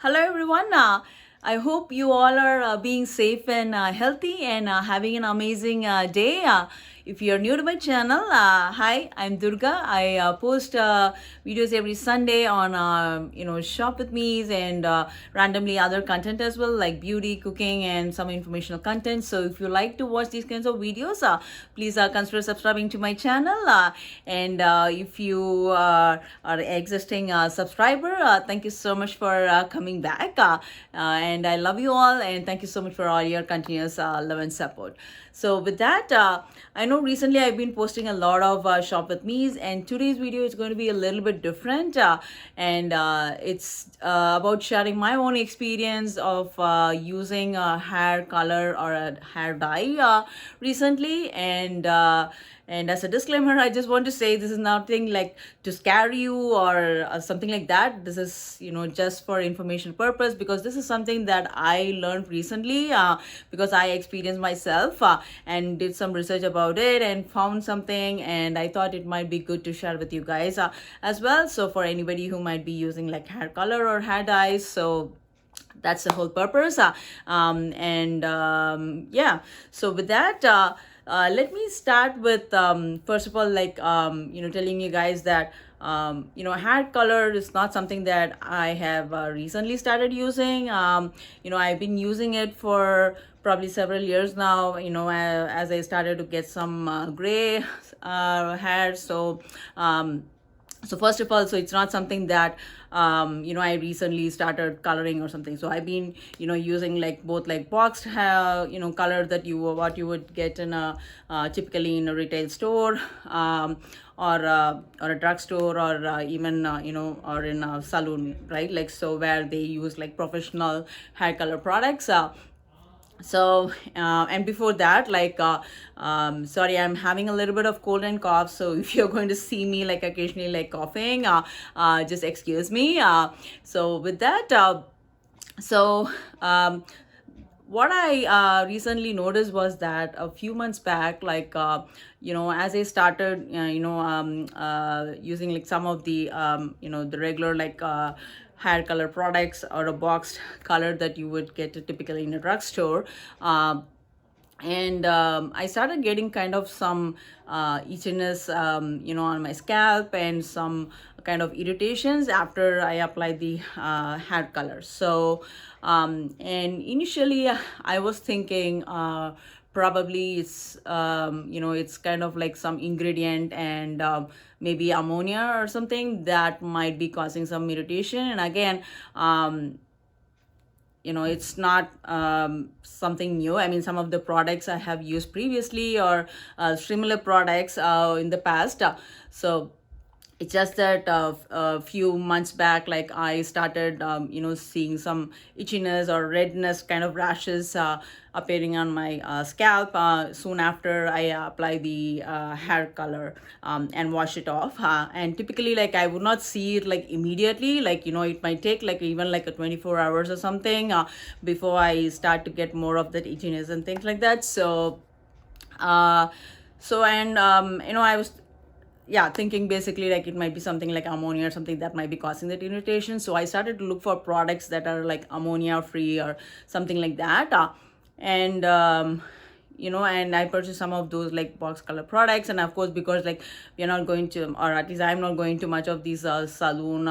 Hello, everyone. I hope you all are being safe and healthy and having an amazing day. If you're new to my channel, hi, I'm Durga. I post videos every Sunday on shop with me's and randomly other content as well, like beauty, cooking, and some informational content. So if you like to watch these kinds of videos, please consider subscribing to my channel. And if you are existing subscriber, thank you so much for coming back. And I love you all, and thank you so much for all your continuous love and support. So with that, I know recently I've been posting a lot of shop with me's, and today's video is going to be a little bit different, and it's about sharing my own experience of using a hair color or a hair dye recently. And as a disclaimer, I just want to say this is nothing like to scare you or something like that. This is, just for information purpose, because this is something that I learned recently, because I experienced myself and did some research about it and found something, and I thought it might be good to share with you guys as well. So for anybody who might be using like hair color or hair dyes, so that's the whole purpose. Yeah, so with that, let me start with first of all, like telling you guys that hair color is not something that I have recently started using. I've been using it for probably several years now, as I started to get some gray hair. So first of all, so it's not something that I recently started coloring or something. So I've been using like both like boxed hair color that what you would get in a typically in a retail store, or a drugstore, or even or in a salon, right? Like, so where they use like professional hair color products. And before that, like sorry, I'm having a little bit of cold and cough, so if you're going to see me like occasionally like coughing, just excuse me. So with that, so what I recently noticed was that a few months back, like as I started using like some of the the regular like hair color products, or a boxed color that you would get typically in a drugstore. And I started getting kind of some itchiness, on my scalp, and some kind of irritations after I applied the hair color. So, and initially I was thinking probably it's kind of like some ingredient, and maybe ammonia or something that might be causing some irritation. And again, it's not something new. I mean, some of the products I have used previously, or similar products in the past. So it's just that a few months back, like I started seeing some itchiness or redness kind of rashes appearing on my scalp soon after I apply the hair color, and wash it off. And typically, like, I would not see it like immediately, like it might take like even like a 24 hours or something before I start to get more of that itchiness and things like that. So uh and I was, yeah, thinking basically like it might be something like ammonia or something that might be causing that irritation. So I started to look for products that are like ammonia free or something like that. And and I purchased some of those like box color products. And of course, because like we're not going to, or at least I'm not going to much of these saloon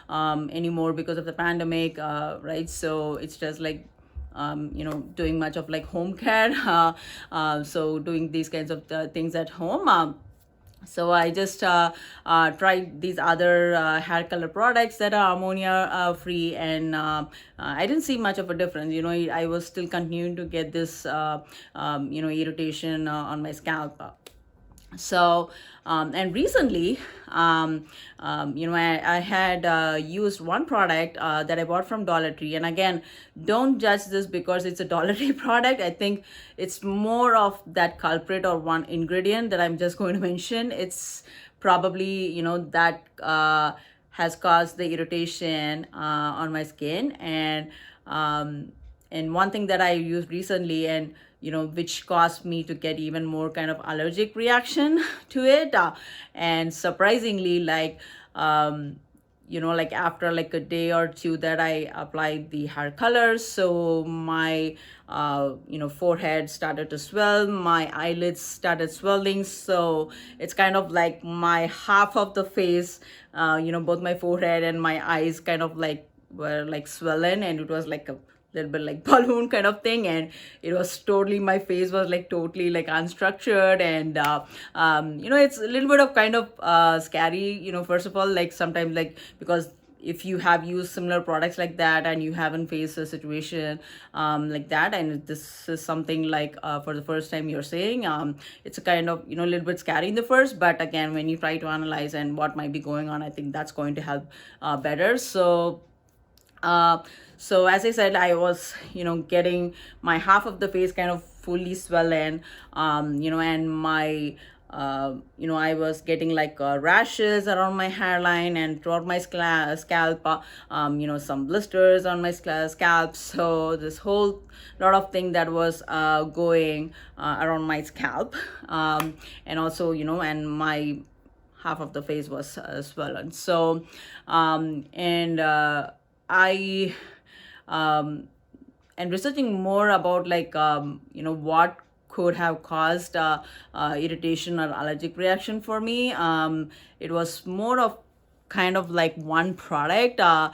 anymore because of the pandemic, right? So it's just like doing much of like home care. So doing these kinds of things at home. So I just tried these other hair color products that are ammonia free, and I didn't see much of a difference. I was still continuing to get this irritation on my scalp. So and recently, I had used one product that I bought from Dollar Tree. And again, don't judge this because it's a Dollar Tree product. I think it's more of that culprit or one ingredient that I'm just going to mention. It's probably that has caused the irritation on my skin. And one thing that I used recently, and which caused me to get even more kind of allergic reaction to it. And surprisingly, like like after like a day or two that I applied the hair color, so my forehead started to swell, my eyelids started swelling. So it's kind of like my half of the face, both my forehead and my eyes kind of like were like swollen, and it was like a little bit like balloon kind of thing, and it was totally, my face was like totally like unstructured. And it's a little bit of kind of scary, first of all, like sometimes, like, because if you have used similar products like that and you haven't faced a situation like that, and this is something like for the first time you're saying, it's a kind of, a little bit scary in the first, but again, when you try to analyze and what might be going on, I think that's going to help better. Uh, so as I said, I was, getting my half of the face kind of fully swollen, and my, I was getting like rashes around my hairline and throughout my scalp, some blisters on my scalp. So this whole lot of thing that was going around my scalp, and also, and my half of the face was swollen. So, and I and researching more about like what could have caused irritation or allergic reaction for me. It was more of kind of like one product that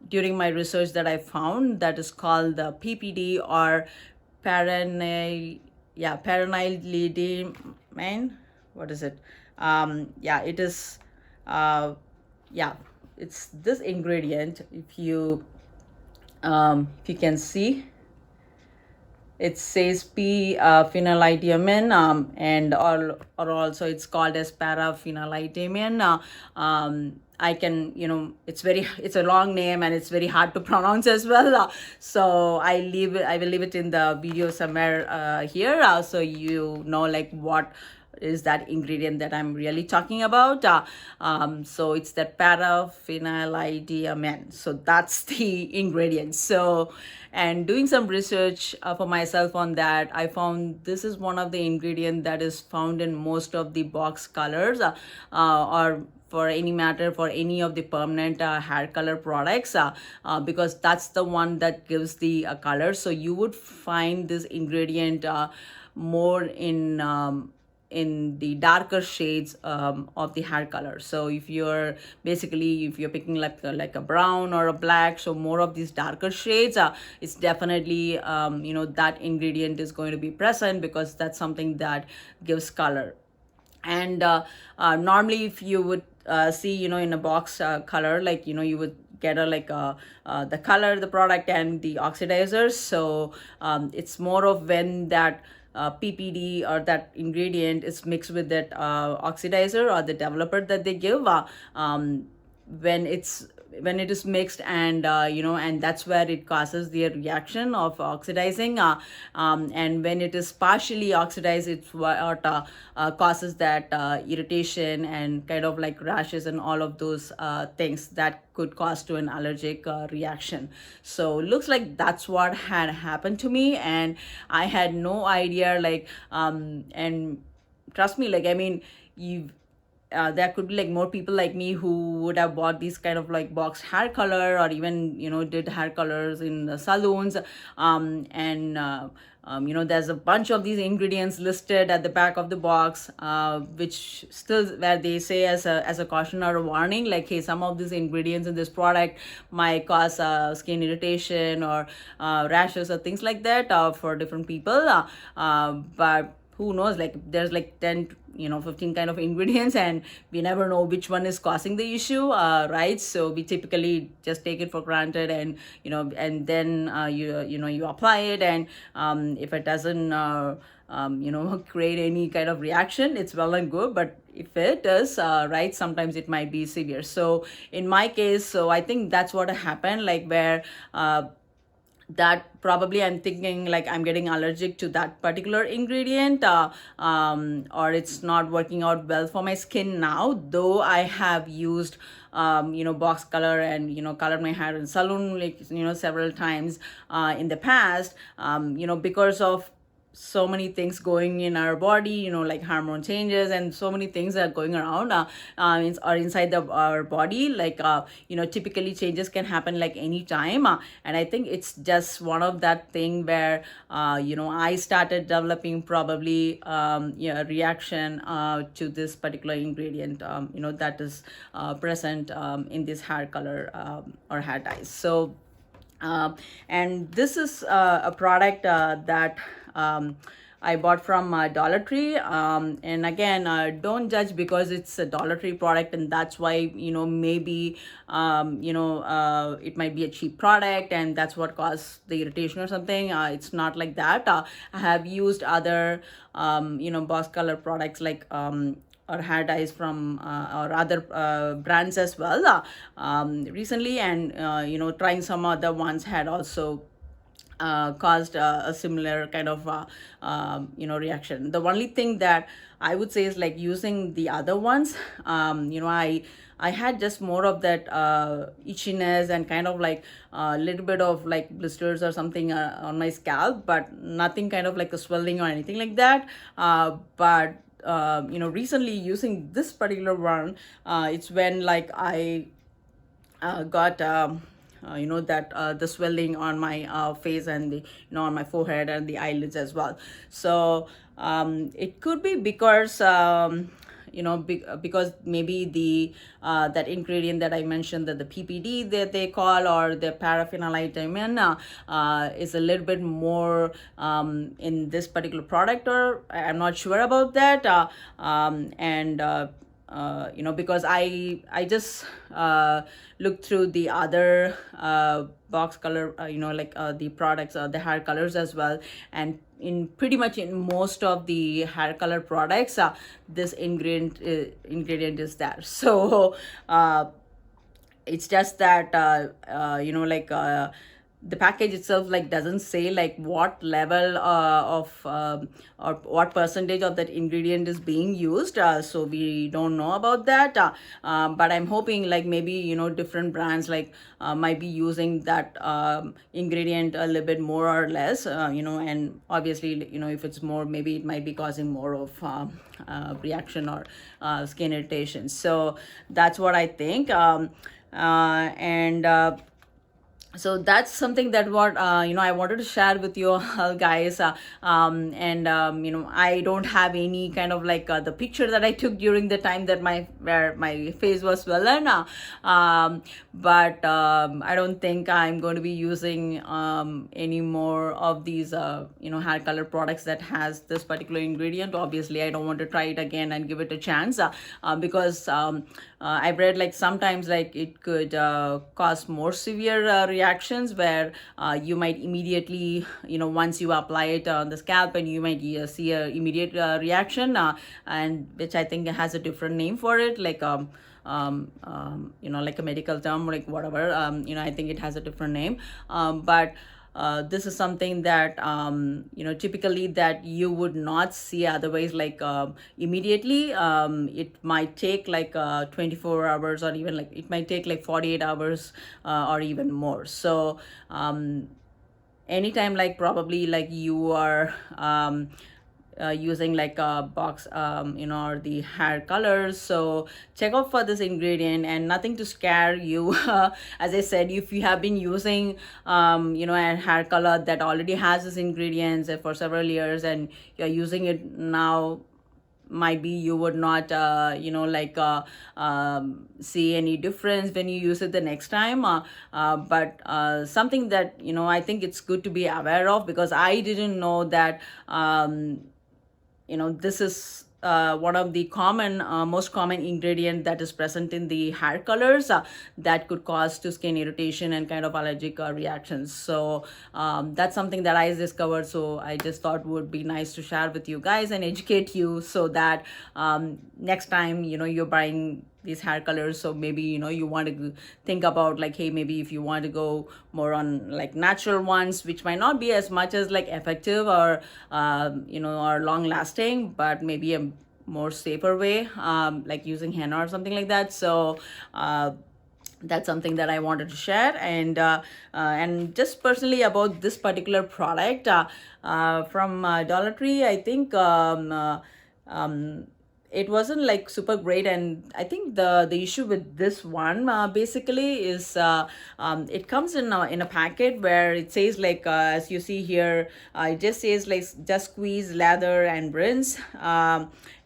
during my research that I found, that is called the PPD, or perennial, yeah, perennial, what is it? Yeah, it is, uh, yeah, it's this ingredient. If you can see, it says p phenylethylamine, and or also it's called as paraphenylethylamine. I can, it's a long name and it's very hard to pronounce as well. So I will leave it in the video somewhere here, so like what is that ingredient that I'm really talking about. So it's that paraphenylethylamine. So that's the ingredient. So, and doing some research for myself on that, I found this is one of the ingredients that is found in most of the box colors, or for any matter for any of the permanent hair color products, because that's the one that gives the color. So you would find this ingredient more in the darker shades of the hair color. So if you're picking like a brown or a black, so more of these darker shades, it's definitely that ingredient is going to be present, because that's something that gives color. And normally if you would see, in a box color, like, you would get the color, the product, and the oxidizers. So it's more of when that PPD or that ingredient is mixed with that oxidizer or the developer that they give, when it is mixed, and and that's where it causes the reaction of oxidizing, and when it is partially oxidized, it's what causes that irritation and kind of like rashes and all of those things that could cause to an allergic reaction. So looks like that's what had happened to me, and I had no idea, like, and trust me, like, I mean, you there could be like more people like me who would have bought these kind of like box hair color, or even did hair colors in the salons, and there's a bunch of these ingredients listed at the back of the box, which still, where they say as a caution or a warning, like, hey, some of these ingredients in this product might cause skin irritation or rashes or things like that for different people, but who knows, like, there's like 10 15 kind of ingredients, and we never know which one is causing the issue, right? So we typically just take it for granted, and and then you apply it, and if it doesn't create any kind of reaction, it's well and good. But if it does, right, sometimes it might be severe. So in my case, so I think that's what happened, like, where that probably I'm thinking like I'm getting allergic to that particular ingredient, or it's not working out well for my skin now, though I have used box color and colored my hair in salon, like, several times in the past, because of so many things going in our body, like hormone changes and so many things are going around, or inside our body, like typically changes can happen like any time, and I think it's just one of that thing where I started developing probably yeah, reaction to this particular ingredient, that is present in this hair color, or hair dyes. So and this is a product that I bought from Dollar Tree. And again, don't judge because it's a Dollar Tree product, and that's why, maybe, it might be a cheap product, and that's what caused the irritation or something. It's not like that. I have used other, Boss Color products like or hair dyes from or other brands as well recently, and trying some other ones had also caused a similar kind of reaction. The only thing that I would say is like using the other ones, I had just more of that itchiness and kind of like a little bit of like blisters or something on my scalp, but nothing kind of like a swelling or anything like that. But recently using this particular one, it's when like I got that the swelling on my face, and the on my forehead and the eyelids as well. So it could be because because maybe the that ingredient that I mentioned, that the PPD that they call, or the paraphenylidimine, is a little bit more in this particular product, or I'm not sure about that. And because I just looked through the other box color, like the products, the hair colors as well, and in pretty much in most of the hair color products, this ingredient is there. So it's just that like the package itself like doesn't say like what level of or what percentage of that ingredient is being used, so we don't know about that, but I'm hoping like maybe different brands like might be using that ingredient a little bit more or less, and obviously if it's more, maybe it might be causing more of reaction or skin irritation. So that's what I think. And so that's something that what I wanted to share with you all guys, and I don't have any kind of like the picture that I took during the time that where my face was swollen, but I don't think I'm going to be using any more of these hair color products that has this particular ingredient. Obviously I don't want to try it again and give it a chance, because I've read like sometimes like it could cause more severe reactions, where you might immediately, once you apply it on the scalp, and you might see a immediate reaction, and which I think has a different name for it, like like a medical term, like whatever, I think it has a different name, but this is something that typically that you would not see otherwise, like immediately. It might take like 24 hours, or even like it might take like 48 hours, or even more. So anytime like probably like you are using like a box, or the hair colors, so check out for this ingredient, and nothing to scare you. As I said, if you have been using a hair color that already has this ingredients for several years, and you're using it now, might be you would not see any difference when you use it the next time, but something that I think it's good to be aware of, because I didn't know that this is one of the most common ingredient that is present in the hair colors, that could cause to skin irritation and kind of allergic reactions. So that's something that I discovered, so I just thought would be nice to share with you guys and educate you, so that next time you're buying these hair colors, so maybe you want to think about like, hey, maybe if you want to go more on like natural ones, which might not be as much as like effective, or or long lasting, but maybe a more safer way, like using henna or something like that. So that's something that I wanted to share. And just personally about this particular product from Dollar Tree, I think um, it wasn't like super great. And I think the issue with this one basically is it comes in a packet where it says like as you see here, it just says like just squeeze, lather and rinse,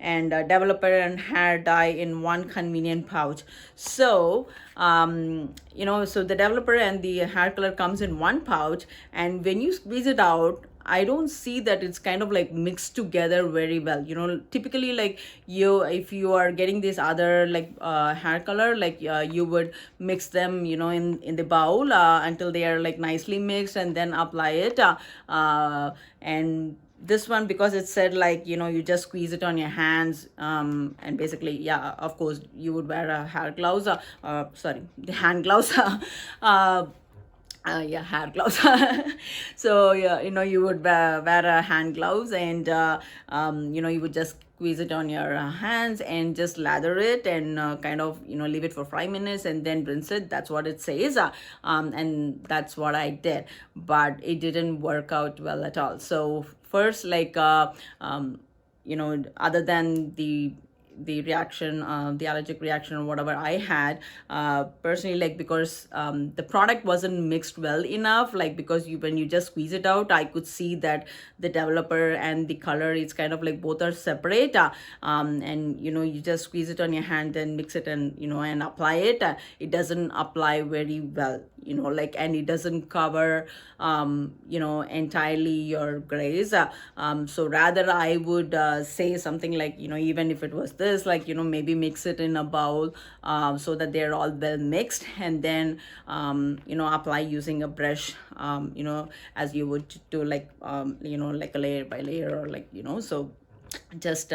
and developer and hair dye in one convenient pouch. So so the developer and the hair color comes in one pouch, and when you squeeze it out, I don't see that it's kind of like mixed together very well. Typically, like, if you are getting this other like hair color, like you would mix them, in the bowl until they are like nicely mixed, and then apply it. And this one, because it said like, you just squeeze it on your hands, and basically, yeah, of course you would wear a hair gloves, sorry, the hand gloves. Yeah, hair gloves. So yeah, you would wear hand gloves, and you would just squeeze it on your hands and just lather it, and kind of leave it for 5 minutes and then rinse it. That's what it says. And that's what I did, but it didn't work out well at all. So first, like, other than the reaction, the allergic reaction or whatever I had, personally, like, because the product wasn't mixed well enough, like, because when you just squeeze it out, I could see that the developer and the color, it's kind of like both are separate. And you just squeeze it on your hand and mix it, and apply it. It doesn't apply very well, like, and it doesn't cover entirely your grays. So rather, I would say something like, even if it was this, like, maybe mix it in a bowl, so that they're all well mixed, and then apply using a brush, as you would do, like, like a layer by layer, or like, so just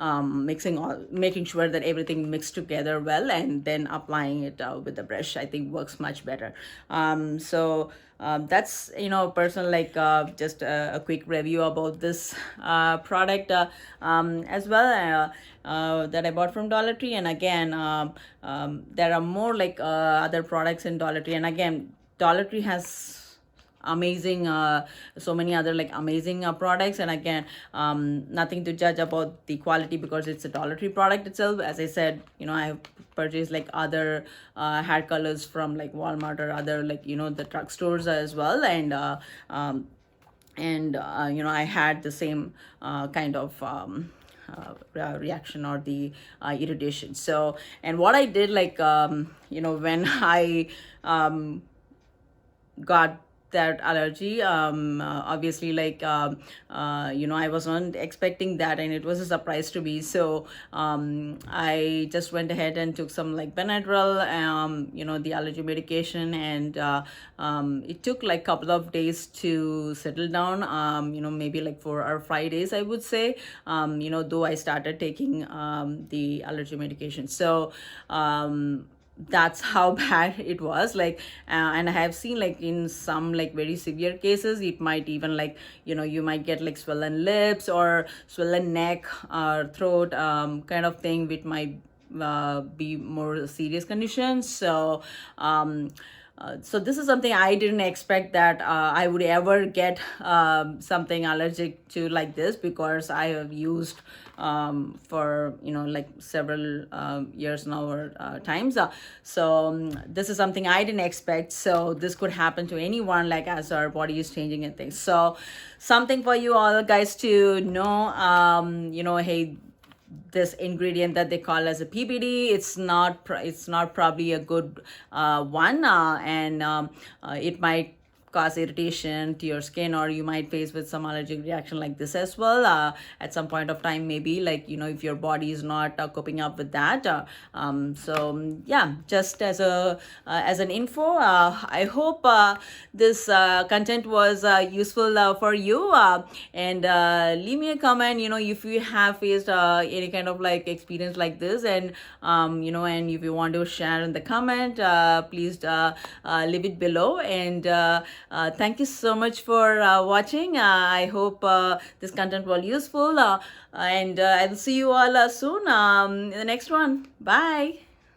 making sure that everything mixed together well, and then applying it with the brush, I think works much better. That's personal, like, just a quick review about this product, as well, that I bought from Dollar Tree. And again, there are more like other products in Dollar Tree. And again, Dollar Tree has amazing, so many other like amazing products. And again, nothing to judge about the quality, because it's a Dollar Tree product itself. As I said, I have purchased like other hair colors from like Walmart or other, like, the drugstores as well. And I had the same kind of reaction, or the irritation. So, and what I did, like, when I got that allergy, obviously, like, I wasn't expecting that, and it was a surprise to me. So I just went ahead and took some like Benadryl, the allergy medication. And it took like couple of days to settle down, maybe like 4 or 5 days, I would say, though I started taking the allergy medication. So that's how bad it was, like, and I have seen, like, in some like very severe cases, it might even, like, you might get like swollen lips or swollen neck or throat, kind of thing, which might be more serious conditions. So this is something I didn't expect, that I would ever get something allergic to like this, because I have used for like several years now, or times. This is something I didn't expect. So this could happen to anyone, like, as our body is changing and things. So something for you all guys to know, hey, this ingredient that they call as a PBD, it's not probably a good one, and it might cause irritation to your skin, or you might face with some allergic reaction like this as well, at some point of time, maybe, like, if your body is not coping up with that. Yeah, just as an info, I hope this content was useful for you, and leave me a comment, if you have faced any kind of like experience like this. And and if you want to share in the comment, please leave it below. And thank you so much for watching. I hope this content was useful, and I'll see you all soon in the next one. Bye.